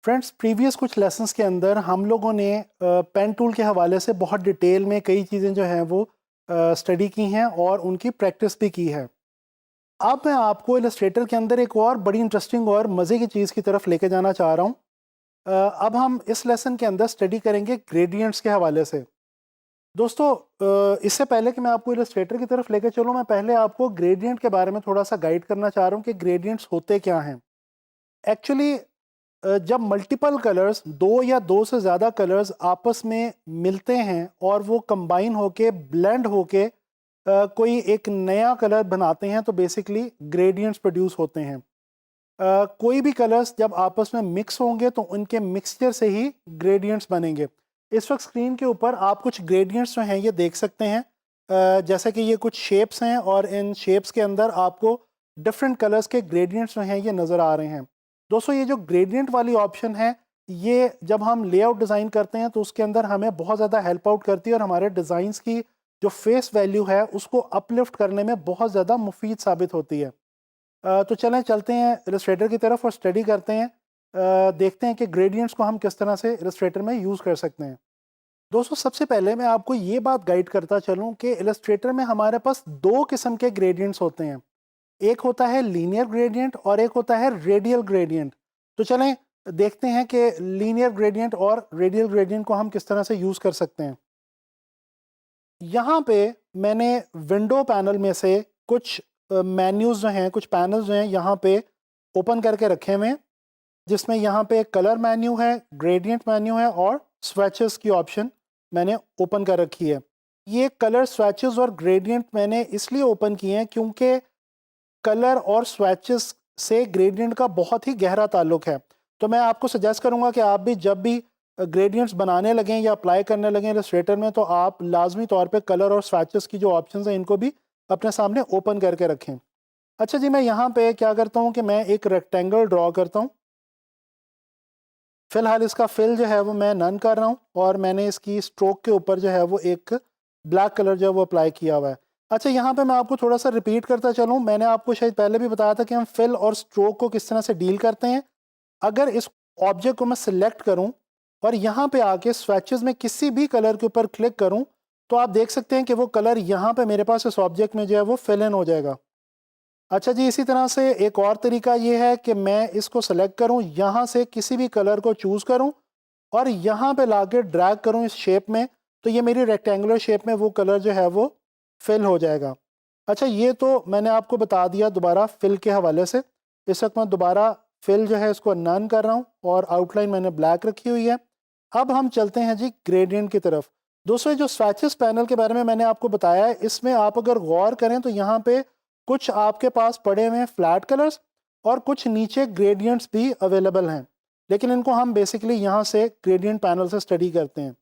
Friends, previous कुछ lessons के अंदर हम लोगों ने पेन टूल के हवाले से बहुत डिटेल में कई चीज़ें जो हैं वो स्टडी की हैं और उनकी प्रैक्टिस भी की है। अब मैं आपको इलस्ट्रेटर के अंदर एक और बड़ी इंटरेस्टिंग और मज़े की चीज़ की तरफ लेके जाना चाह रहा हूँ। अब हम इस लेसन के अंदर स्टडी करेंगे ग्रेडियंट्स के हवाले से। दोस्तों, इससे पहले कि मैं आपको इलस्ट्रेटर की तरफ लेके चलूँ, मैं पहले आपको ग्रेडियंट के बारे में थोड़ा सा गाइड करना चाह रहा हूँ कि ग्रेडियंट्स होते क्या हैं। एक्चुअली जब मल्टीपल कलर्स, दो या दो से ज़्यादा कलर्स आपस में मिलते हैं और वो कंबाइन होके ब्लेंड होके कोई एक नया कलर बनाते हैं तो बेसिकली ग्रेडियंट्स प्रोड्यूस होते हैं। कोई भी कलर्स जब आपस में मिक्स होंगे तो उनके मिक्सचर से ही ग्रेडियंट्स बनेंगे। इस वक्त स्क्रीन के ऊपर आप कुछ ग्रेडियंट्स जो हैं ये देख सकते हैं। जैसे कि ये कुछ शेप्स हैं और इन शेप्स के अंदर आपको डिफरेंट कलर्स के ग्रेडियंट्स जो हैं ये नज़र आ रहे हैं। दोस्तों, ये जो ग्रेडियंट वाली ऑप्शन है, ये जब हम लेआउट डिज़ाइन करते हैं तो उसके अंदर हमें बहुत ज़्यादा हेल्प आउट करती है और हमारे डिज़ाइंस की जो फेस वैल्यू है उसको अपलिफ्ट करने में बहुत ज़्यादा मुफीद साबित होती है। तो चलते हैं इलस्ट्रेटर की तरफ और स्टडी करते हैं। देखते हैं कि ग्रेडियंट्स को हम किस तरह से इलस्ट्रेटर में यूज़ कर सकते हैं। दोस्तों, सबसे पहले मैं आपको ये बात गाइड करता चलूँ कि इलस्ट्रेटर में हमारे पास दो किस्म के ग्रेडियंट्स होते हैं। एक होता है लीनियर ग्रेडियंट और एक होता है रेडियल ग्रेडियंट। तो चलें देखते हैं कि लीनियर ग्रेडियंट और रेडियल ग्रेडियंट को हम किस तरह से यूज़ कर सकते हैं। यहाँ पे मैंने विंडो पैनल में से कुछ मेन्यूज़ जो हैं, कुछ पैनल्स जो हैं यहाँ पे ओपन करके रखे हुए हैं, जिसमें यहाँ पे कलर मेन्यू है, ग्रेडियंट मेन्यू है और स्विचेस की ऑप्शन मैंने ओपन कर रखी है। ये कलर, स्विचेस और ग्रेडियंट मैंने इसलिए ओपन किए हैं क्योंकि कलर और स्वैचेस से ग्रेडियंट का बहुत ही गहरा ताल्लुक है। तो मैं आपको सजेस्ट करूंगा कि आप भी जब भी ग्रेडियंट्स बनाने लगें या अप्लाई करने लगें इलस्ट्रेटर में, तो आप लाजमी तौर पे कलर और स्वैचेस की जो ऑप्शंस हैं इनको भी अपने सामने ओपन करके रखें। अच्छा जी, मैं यहाँ पे क्या करता हूँ कि मैं एक रेक्टेंगल ड्रॉ करता हूँ। फिलहाल इसका फिल जो है वो मैं नन कर रहा हूँ और मैंने इसकी स्ट्रोक के ऊपर जो है वो एक ब्लैक कलर जो है वो अप्लाई किया हुआ है। अच्छा, यहाँ पे मैं आपको थोड़ा सा रिपीट करता चलूँ। मैंने आपको शायद पहले भी बताया था कि हम फिल और स्ट्रोक को किस तरह से डील करते हैं। अगर इस ऑब्जेक्ट को मैं सिलेक्ट करूँ और यहाँ पे आके स्वैचेस में किसी भी कलर के ऊपर क्लिक करूँ, तो आप देख सकते हैं कि वो कलर यहाँ पे मेरे पास इस ऑब्जेक्ट में जो है वो फिल इन हो जाएगा। अच्छा जी, इसी तरह से एक और तरीका ये है कि मैं इसको सेलेक्ट करूं, यहाँ से किसी भी कलर को चूज़ करूं और यहाँ पे लाके ड्रैग करूं इस शेप में, तो ये मेरी रेक्टेंगुलर शेप में वो कलर जो है वो फिल हो जाएगा। अच्छा, ये तो मैंने आपको बता दिया दोबारा फिल के हवाले से। इस वक्त मैं दोबारा फिल जो है इसको नन कर रहा हूँ और आउटलाइन मैंने ब्लैक रखी हुई है। अब हम चलते हैं जी ग्रेडियंट की तरफ। दोस्तों, जो स्वैचेस पैनल के बारे में मैंने आपको बताया है, इसमें आप अगर गौर करें तो यहाँ पे कुछ आपके पास पड़े हुए हैं फ्लैट कलर्स और कुछ नीचे ग्रेडियंट्स भी अवेलेबल हैं, लेकिन इनको हम बेसिकली यहाँ से ग्रेडियंट पैनल से स्टडी करते हैं।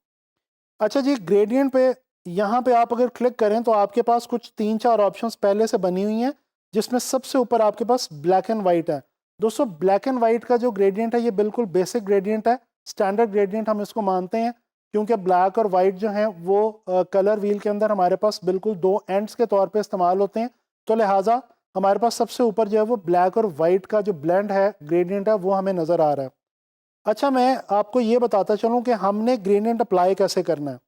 अच्छा जी, ग्रेडियंट पे यहाँ पे आप अगर क्लिक करें तो आपके पास कुछ 3-4 ऑप्शंस पहले से बनी हुई हैं, जिसमें सबसे ऊपर आपके पास ब्लैक एंड वाइट है। दोस्तों, ब्लैक एंड वाइट का जो ग्रेडियंट है ये बिल्कुल बेसिक ग्रेडियंट है, स्टैंडर्ड ग्रेडियंट हम इसको मानते हैं, क्योंकि ब्लैक और वाइट जो हैं वो कलर व्हील के अंदर हमारे पास बिल्कुल दो एंड्स के तौर पर इस्तेमाल होते हैं। तो लिहाजा हमारे पास सबसे ऊपर जो है वो ब्लैक और वाइट का जो ब्लेंड है, ग्रेडियंट है, वो हमें नज़र आ रहा है। अच्छा, मैं आपको ये बताता चलूँ कि हमने ग्रेडियंट अप्लाई कैसे करना है।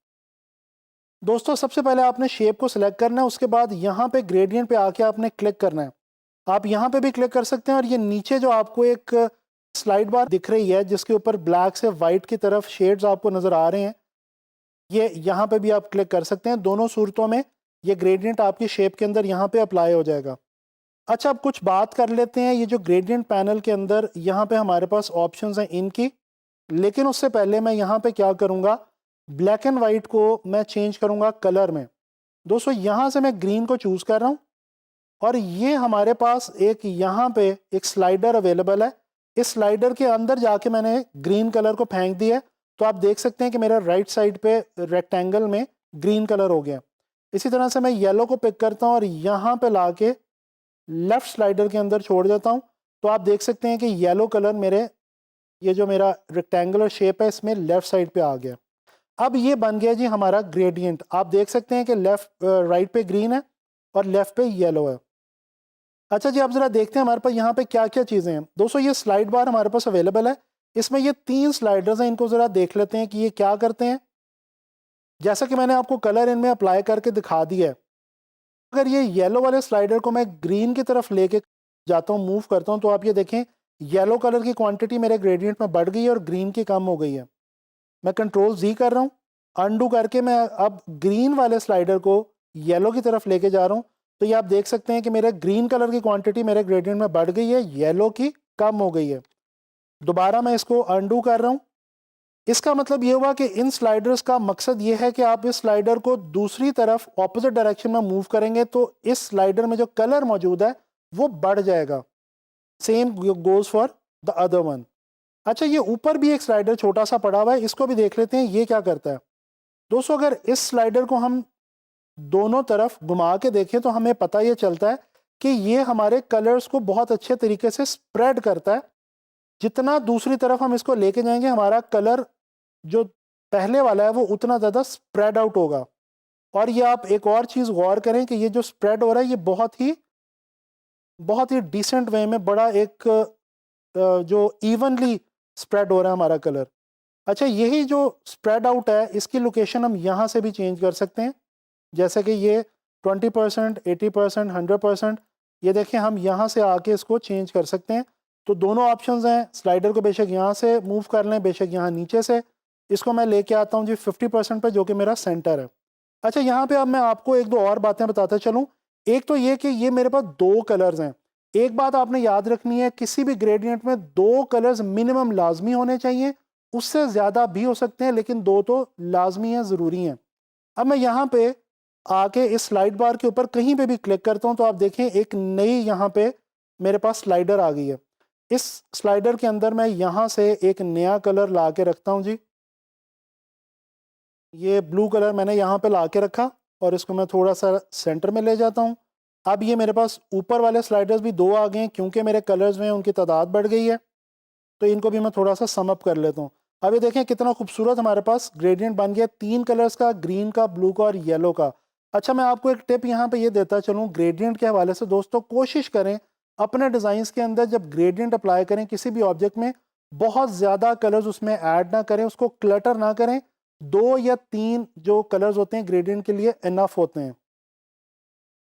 दोस्तों, सबसे पहले आपने शेप को सिलेक्ट करना है, उसके बाद यहाँ पे ग्रेडियंट पे आके आपने क्लिक करना है। आप यहाँ पे भी क्लिक कर सकते हैं और ये नीचे जो आपको एक स्लाइड बार दिख रही है जिसके ऊपर ब्लैक से वाइट की तरफ शेड्स आपको नज़र आ रहे हैं, ये यहाँ पे भी आप क्लिक कर सकते हैं। दोनों सूरतों में ये ग्रेडियंट आपकी शेप के अंदर यहाँ पे अप्लाई हो जाएगा। अच्छा, अब कुछ बात कर लेते हैं ये जो ग्रेडियंट पैनल के अंदर यहाँ पे हमारे पास ऑप्शंस हैं इनकी, लेकिन उससे पहले मैं यहाँ पे क्या करूँगा, ब्लैक एंड वाइट को मैं चेंज करूँगा कलर में। दोस्तों, यहाँ से मैं ग्रीन को चूज़ कर रहा हूँ और ये हमारे पास एक यहाँ पे एक स्लाइडर अवेलेबल है। इस स्लाइडर के अंदर जाके मैंने ग्रीन कलर को फेंक दिया है, तो आप देख सकते हैं कि मेरा राइट साइड पे रेक्टेंगल में ग्रीन कलर हो गया। इसी तरह से मैं येलो को पिक करता हूँ और यहाँ पे ला के लेफ़्ट स्लाइडर के अंदर छोड़ देता हूँ। तो आप देख सकते हैं कि येलो कलर मेरे ये जो मेरा रेक्टेंगुलर शेप है इसमें लेफ़्ट साइड पे आ गया। अब ये बन गया जी हमारा ग्रेडियंट। आप देख सकते हैं कि राइट पे ग्रीन है और लेफ़्ट पे येलो है। अच्छा जी, आप ज़रा देखते हैं हमारे पास यहाँ पे क्या-क्या चीज़ें हैं। दोस्तों ये स्लाइड बार हमारे पास अवेलेबल है। इसमें ये 3 स्लाइडर्स हैं, इनको ज़रा देख लेते हैं कि ये क्या करते हैं। जैसा कि मैंने आपको कलर इनमें अप्लाई करके दिखा दिया है। अगर ये येलो वाले स्लाइडर को मैं ग्रीन की तरफ लेके जाता हूँ, मूव करता हूँ, तो आप ये देखें येलो कलर की क्वांटिटी मेरे ग्रेडियंट में बढ़ गई है और ग्रीन की कम हो गई है। मैं कंट्रोल Z कर रहा हूँ, अनडू करके मैं अब ग्रीन वाले स्लाइडर को येलो की तरफ लेके जा रहा हूँ। तो ये आप देख सकते हैं कि मेरे ग्रीन कलर की क्वांटिटी मेरे ग्रेडियंट में बढ़ गई है, येलो की कम हो गई है। दोबारा मैं इसको अनडू कर रहा हूँ। इसका मतलब ये हुआ कि इन स्लाइडर्स का मकसद ये है कि आप इस स्लाइडर को दूसरी तरफ ऑपोजिट डायरेक्शन में मूव करेंगे तो इस स्लाइडर में जो कलर मौजूद है वो बढ़ जाएगा। Same goes for the other one. अच्छा, ये ऊपर भी एक स्लाइडर छोटा सा पड़ा हुआ है, इसको भी देख लेते हैं ये क्या करता है। दोस्तों अगर इस स्लाइडर को हम दोनों तरफ घुमा के देखें तो हमें पता ये चलता है कि ये हमारे कलर्स को बहुत अच्छे तरीके से स्प्रेड करता है। जितना दूसरी तरफ हम इसको लेके जाएंगे हमारा कलर जो पहले वाला है वो उतना ज़्यादा स्प्रेड आउट होगा। और ये आप एक और चीज़ गौर करें कि ये जो स्प्रेड हो रहा है ये बहुत ही डिसेंट वे में बड़ा एक जो इवनली स्प्रेड हो रहा है हमारा कलर। अच्छा, यही जो स्प्रेड आउट है इसकी लोकेशन हम यहाँ से भी चेंज कर सकते हैं। जैसे कि ये 20%, 80%, 100%, ये देखें हम यहाँ से आके इसको चेंज कर सकते हैं। तो दोनों ऑप्शंस हैं, स्लाइडर को बेशक यहाँ से मूव कर लें, बेशक यहाँ नीचे से। इसको मैं लेके आता हूँ जी 50% पे, जो कि मेरा सेंटर है। अच्छा, यहाँ पे अब मैं आपको एक दो और बातें बताता चलूँ। एक तो ये कि ये मेरे पास 2 कलर्स हैं। एक बात आपने याद रखनी है, किसी भी ग्रेडियंट में 2 कलर्स मिनिमम लाजमी होने चाहिए, उससे ज़्यादा भी हो सकते हैं लेकिन 2 तो लाजमी हैं, ज़रूरी हैं। अब मैं यहाँ पे आके इस स्लाइड बार के ऊपर कहीं पे भी क्लिक करता हूँ तो आप देखें एक नई यहाँ पे मेरे पास स्लाइडर आ गई है। इस स्लाइडर के अंदर मैं यहाँ से एक नया कलर ला के रखता हूँ जी। ये ब्लू कलर मैंने यहाँ पे ला के रखा और इसको मैं थोड़ा सा सेंटर में ले जाता हूँ। अब ये मेरे पास ऊपर वाले स्लाइडर्स भी 2 आ गए हैं, क्योंकि मेरे कलर्स में उनकी तादाद बढ़ गई है। तो इनको भी मैं थोड़ा सा सम अप कर लेता हूँ। अब ये देखें कितना खूबसूरत हमारे पास ग्रेडियंट बन गया, 3 कलर्स का, ग्रीन का, ब्लू का और येलो का। अच्छा, मैं आपको एक टिप यहाँ पे ये देता चलूँ ग्रेडियंट के हवाले से। दोस्तों कोशिश करें अपने डिज़ाइंस के अंदर जब ग्रेडियंट अप्लाई करें किसी भी ऑब्जेक्ट में, बहुत ज़्यादा कलर्स उसमें ऐड ना करें, उसको क्लटर ना करें। 2 या 3 जो कलर्स होते हैं ग्रेडियंट के लिए इनफ होते हैं।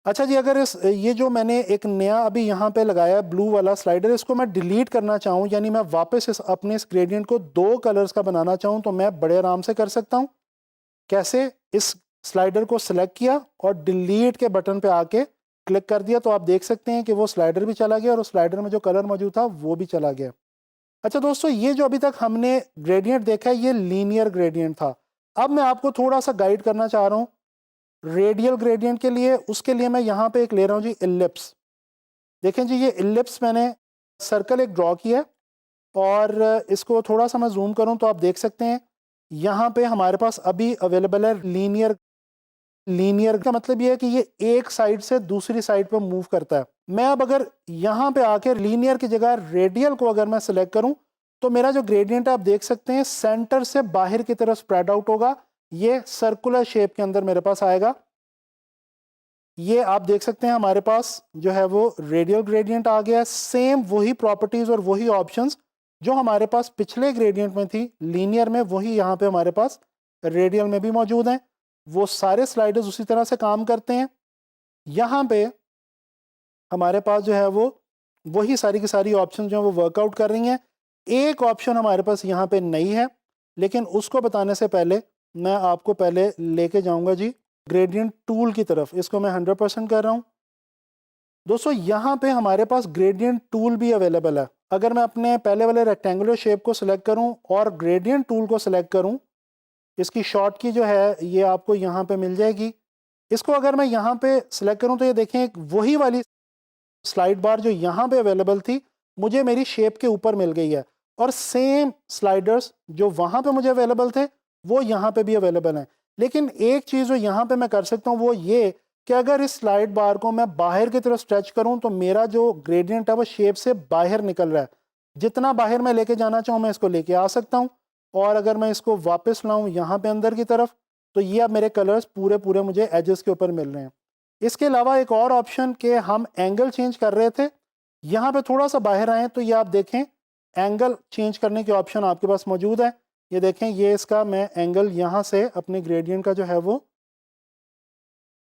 अच्छा जी, अगर ये जो मैंने एक नया अभी यहाँ पे लगाया ब्लू वाला स्लाइडर, इसको मैं डिलीट करना चाहूँ, यानी मैं वापस अपने इस ग्रेडियंट को 2 कलर्स का बनाना चाहूँ, तो मैं बड़े आराम से कर सकता हूँ। कैसे? इस स्लाइडर को सिलेक्ट किया और डिलीट के बटन पे आके क्लिक कर दिया, तो आप देख सकते हैं कि वो स्लाइडर भी चला गया और उस स्लाइडर में जो कलर मौजूद था वो भी चला गया। अच्छा दोस्तों, ये जो अभी तक हमने ग्रेडियंट देखा है ये लीनियर ग्रेडियंट था। अब मैं आपको थोड़ा सा गाइड करना चाह रहा हूँ रेडियल ग्रेडियंट के लिए। उसके लिए मैं यहाँ पे एक ले रहा हूँ जी इलिप्स। देखें जी, ये इलिप्स मैंने सर्कल एक ड्रॉ किया है और इसको थोड़ा सा मैं जूम करूँ तो आप देख सकते हैं यहाँ पे हमारे पास अभी अवेलेबल है लीनियर। लीनियर का मतलब ये है कि ये एक साइड से दूसरी साइड पर मूव करता है। मैं अब अगर यहाँ पे आके लीनियर की जगह रेडियल को अगर मैं सिलेक्ट करूँ तो मेरा जो ग्रेडियंट है आप देख सकते हैं सेंटर से बाहर की तरफ स्प्रेड आउट होगा। ये सर्कुलर शेप के अंदर मेरे पास आएगा। ये आप देख सकते हैं हमारे पास जो है वो रेडियल ग्रेडियंट आ गया। सेम वही प्रॉपर्टीज और वही ऑप्शंस जो हमारे पास पिछले ग्रेडियंट में थी लीनियर में, वही यहाँ पे हमारे पास रेडियल में भी मौजूद हैं। वो सारे स्लाइडर्स उसी तरह से काम करते हैं। यहाँ पे हमारे पास जो है वो वही सारी की सारी ऑप्शन जो है वो वर्कआउट कर रही हैं। एक ऑप्शन हमारे पास यहाँ पे नहीं है, लेकिन उसको बताने से पहले मैं आपको पहले लेके जाऊंगा जी ग्रेडियंट टूल की तरफ। इसको मैं 100% कर रहा हूँ। दोस्तों यहाँ पे हमारे पास ग्रेडियंट टूल भी अवेलेबल है। अगर मैं अपने पहले वाले रेक्टेंगुलर शेप को सिलेक्ट करूँ और ग्रेडियंट टूल को सिलेक्ट करूँ, इसकी शॉर्ट की जो है ये आपको यहाँ पे मिल जाएगी। इसको अगर मैं यहाँ पे सिलेक्ट करूँ तो ये देखें एक वही वाली स्लाइड बार जो यहाँ पे अवेलेबल थी मुझे मेरी शेप के ऊपर मिल गई है, और सेम स्लाइडर्स जो वहाँ पे मुझे अवेलेबल थे वो यहाँ पे भी अवेलेबल हैं। लेकिन एक चीज़ जो यहाँ पे मैं कर सकता हूँ वो ये कि अगर इस स्लाइड बार को मैं बाहर की तरफ स्ट्रेच करूँ तो मेरा जो ग्रेडियंट है वो शेप से बाहर निकल रहा है। जितना बाहर मैं लेके जाना चाहूँ मैं इसको लेके आ सकता हूँ, और अगर मैं इसको वापस लाऊं यहाँ पे अंदर की तरफ तो ये अब मेरे कलर्स पूरे पूरे मुझे एजेस के ऊपर मिल रहे हैं। इसके अलावा एक और ऑप्शन के हम एंगल चेंज कर रहे थे, यहाँ पे थोड़ा सा बाहर आए तो ये आप देखें एंगल चेंज करने के ऑप्शन आपके पास मौजूद है। ये देखें, ये इसका मैं एंगल यहाँ से अपने ग्रेडियंट का जो है वो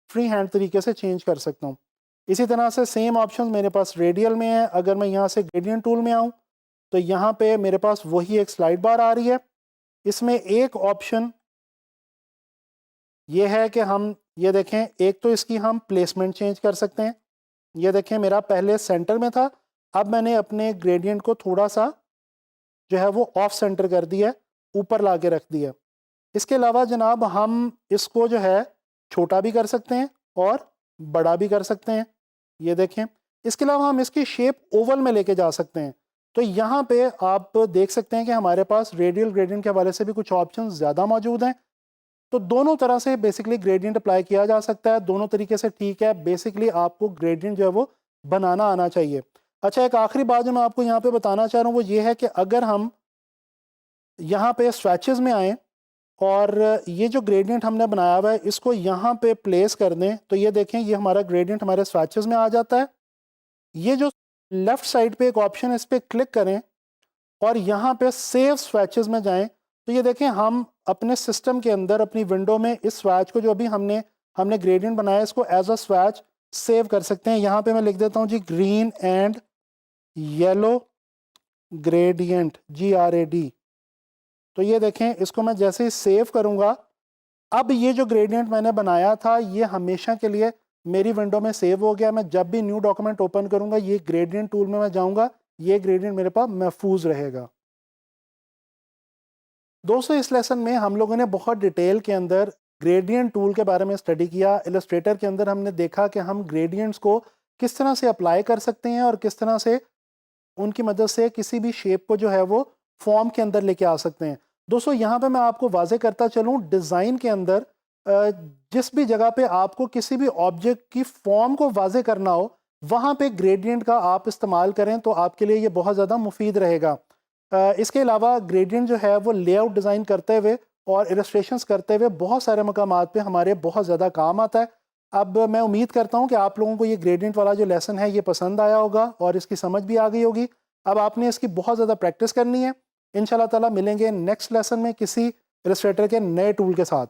फ्री हैंड तरीके से चेंज कर सकता हूँ। इसी तरह से सेम ऑप्शन मेरे पास रेडियल में है। अगर मैं यहाँ से ग्रेडियंट टूल में आऊँ तो यहाँ पे मेरे पास वही एक स्लाइड बार आ रही है। इसमें एक ऑप्शन ये है कि हम ये देखें, एक तो इसकी हम प्लेसमेंट चेंज कर सकते हैं। ये देखें मेरा पहले सेंटर में था, अब मैंने अपने ग्रेडियंट को थोड़ा सा जो है वो ऑफ सेंटर कर दिया, ऊपर ला के रख दिया। इसके अलावा जनाब हम इसको जो है छोटा भी कर सकते हैं और बड़ा भी कर सकते हैं। ये देखें, इसके अलावा हम इसकी शेप ओवल में लेके जा सकते हैं। तो यहाँ पे आप देख सकते हैं कि हमारे पास रेडियल ग्रेडियंट के हवाले से भी कुछ ऑप्शन ज़्यादा मौजूद हैं। तो दोनों तरह से बेसिकली ग्रेडियंट अप्लाई किया जा सकता है, दोनों तरीके से ठीक है। बेसिकली आपको ग्रेडियंट जो है वो बनाना आना चाहिए। अच्छा, एक आखिरी बात जो मैं आपको यहाँ पे बताना चाह रहा हूँ वो ये है कि अगर हम यहाँ पे स्वैचेस में आएँ और ये जो ग्रेडियंट हमने बनाया हुआ है इसको यहाँ पे प्लेस कर दें तो ये देखें, ये हमारा ग्रेडियंट हमारे स्वैचेस में आ जाता है। ये जो लेफ्ट साइड पे एक ऑप्शन है इस पर क्लिक करें और यहाँ पे सेव स्वैचेस में जाएं तो ये देखें हम अपने सिस्टम के अंदर अपनी विंडो में इस स्वैच को जो अभी हमने ग्रेडियंट बनाया इसको एज अ स्वैच सेव कर सकते हैं। यहाँ पे मैं लिख देता हूँ जी green and yellow gradient GRAD। तो ये देखें, इसको मैं जैसे ही सेव करूँगा अब ये जो ग्रेडियंट मैंने बनाया था ये हमेशा के लिए मेरी विंडो में सेव हो गया। मैं जब भी न्यू डॉक्यूमेंट ओपन करूँगा ये ग्रेडियंट टूल में मैं जाऊँगा, ये ग्रेडियंट मेरे पास महफूज रहेगा। दोस्तों, इस लेसन में हम लोगों ने बहुत डिटेल के अंदर ग्रेडियंट टूल के बारे में स्टडी किया। इलस्ट्रेटर के अंदर हमने देखा कि हम ग्रेडियंट्स को किस तरह से अप्लाई कर सकते हैं और किस तरह से उनकी मदद से किसी भी शेप को जो है वो फॉर्म के अंदर लेके आ सकते हैं। दोस्तों, यहाँ पे मैं आपको वाजे करता चलूँ, डिज़ाइन के अंदर जिस भी जगह पे आपको किसी भी ऑब्जेक्ट की फॉर्म को वाजे करना हो वहाँ पे ग्रेडियंट का आप इस्तेमाल करें तो आपके लिए ये बहुत ज़्यादा मुफीद रहेगा। इसके अलावा ग्रेडियंट जो है वो लेआउट डिज़ाइन करते हुए और इलस्ट्रेशंस करते हुए बहुत सारे मकामात पे हमारे बहुत ज़्यादा काम आता है। अब मैं उम्मीद करता हूँ कि आप लोगों को ये ग्रेडियंट वाला जो लेसन है ये पसंद आया होगा और इसकी समझ भी आ गई होगी। अब आपने इसकी बहुत ज़्यादा प्रैक्टिस करनी है। इंशाल्लाह ताला मिलेंगे नेक्स्ट लेसन में किसी इलस्ट्रेटर के नए टूल के साथ।